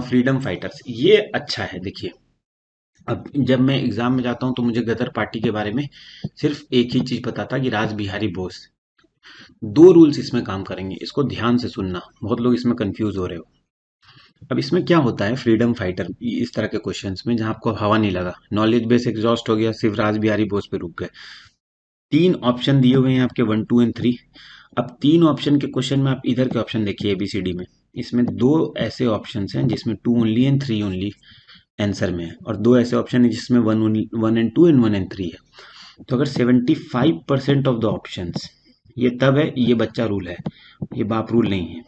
Freedom fighters, ये अच्छा है। देखिए, अब जब मैं एग्जाम में जाता हूँ तो मुझे गदर पार्टी के बारे में सिर्फ एक ही चीज पता था कि राज बिहारी बोस। दो रूल्स इसमें काम करेंगे, इसको ध्यान से सुनना, बहुत लोग इसमें कंफ्यूज हो रहे हो। अब इसमें क्या होता है फ्रीडम फाइटर इस तरह के क्वेश्चंस में जहां आपको हवा नहीं लगा, नॉलेज बेस एग्जॉस्ट हो गया, सिर्फ राज बिहारी बोस पे रुक गए। तीन ऑप्शन दिए हुए हैं आपके 1, 2 एंड 3। अब तीन ऑप्शन के क्वेश्चन में आप इधर के ऑप्शन देखिए ABCD में, इसमें दो ऐसे ऑप्शन हैं जिसमें 2 ओनली एंड 3 ओनली आंसर में है, और दो ऐसे ऑप्शन है जिसमें 1 एंड 2 एंड 1 एंड 3 है। तो अगर 75% ऑफ द ऑप्शंस, ये तब है, ये बच्चा रूल है, ये बाप रूल नहीं है।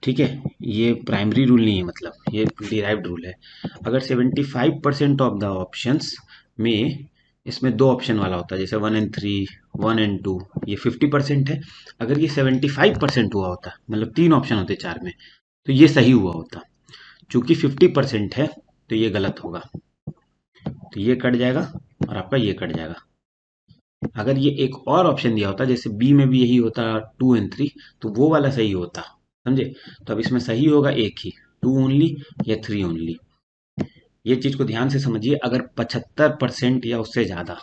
ठीक है, ये प्राइमरी रूल नहीं है, मतलब ये डिराइव्ड रूल है। अगर 75% ऑफ द ऑप्शंस में इसमें दो ऑप्शन वाला होता है, जैसे 1 एंड 3, 1 एंड 2, ये 50% है। अगर ये 75% हुआ होता, मतलब तीन ऑप्शन होते चार में, तो ये सही हुआ होता। चूंकि 50% है तो ये गलत होगा, तो ये कट जाएगा और आपका ये कट जाएगा। अगर ये एक और ऑप्शन दिया होता, जैसे बी में भी यही होता 2 एंड 3, तो वो वाला सही होता। समझे? तो अब इसमें सही होगा एक ही, 2 ओनली या 3 ओनली। ये चीज को ध्यान से समझिए। अगर 75% या उससे ज्यादा,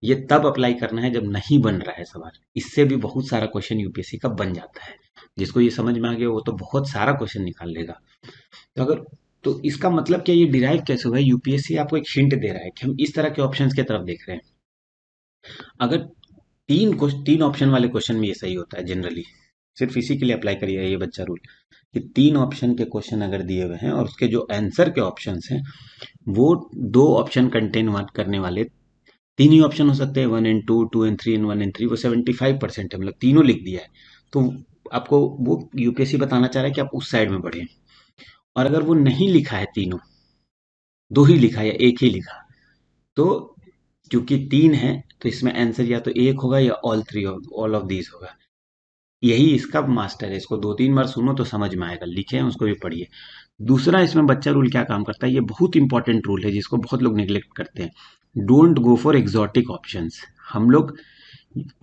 ये तब अप्लाई करना है जब नहीं बन रहा है सवाल। इससे भी बहुत सारा क्वेश्चन यूपीएससी का बन जाता है। जिसको ये समझ में आ गया वो तो बहुत सारा क्वेश्चन निकाल लेगा। तो अगर, तो इसका मतलब क्या, ये डिराइव कैसे हुआ है? यूपीएससी आपको एक हिंट दे रहा है कि हम इस तरह के ऑप्शंस की तरफ देख रहे हैं। अगर तीन ऑप्शन वाले क्वेश्चन में ये सही होता है जनरली, सिर्फ इसी के लिए अप्लाई करिए ये बच्चा रूल, कि तीन ऑप्शन के क्वेश्चन अगर दिए हुए हैं और उसके जो आंसर के ऑप्शंस हैं वो दो ऑप्शन कंटेन करने वाले, तीन ही ऑप्शन हो सकते हैं, 1 एंड 2, 2 एंड 3 एंड 1 एंड 3, वो 75% है, मतलब तीनों लिख दिया है। तो आपको वो यूपीएससी बताना चाह रहा है कि आप उस साइड में बढ़े। और अगर वो नहीं लिखा है तीनों, दो ही लिखा है या एक ही लिखा, तो क्योंकि तीन है तो इसमें आंसर या तो एक होगा या ऑल ऑफ दीज होगा। यही इसका मास्टर है, इसको दो तीन बार सुनो तो समझ में आएगा, लिखे हैं उसको भी पढ़िए। दूसरा इसमें बच्चा रूल क्या काम करता है, ये बहुत इंपॉर्टेंट रूल है जिसको बहुत लोग निग्लेक्ट करते हैं। Don't go for exotic options. हम लोग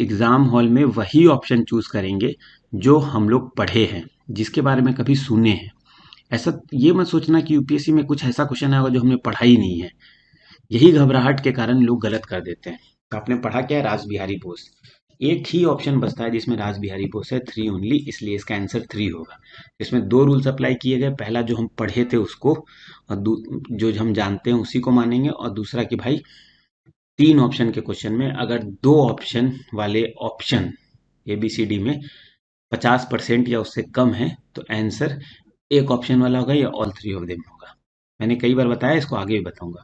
एग्जाम हॉल में वही ऑप्शन चूज करेंगे जो हम लोग पढ़े हैं, जिसके बारे में कभी सुने हैं। ऐसा ये मत सोचना कि यूपीएससी में कुछ ऐसा क्वेश्चन आएगा जो हमने पढ़ा ही नहीं है। यही घबराहट के कारण लोग गलत कर देते हैं। तो आपने पढ़ा क्या है? रास बिहारी बोस। एक ही ऑप्शन बचता है जिसमें रास बिहारी बोस है, 3 ओनली, इसलिए इसका आंसर 3 होगा। इसमें दो रूल्स अप्लाई किए गए, पहला जो हम पढ़े थे उसको, और जो हम जानते हैं उसी को मानेंगे, और दूसरा कि भाई तीन ऑप्शन के क्वेश्चन में अगर दो ऑप्शन वाले ऑप्शन ABCD में 50% या उससे कम है तो आंसर एक ऑप्शन वाला होगा या ऑल थ्री ऑफ देम होगा। मैंने कई बार बताया, इसको आगे भी बताऊंगा।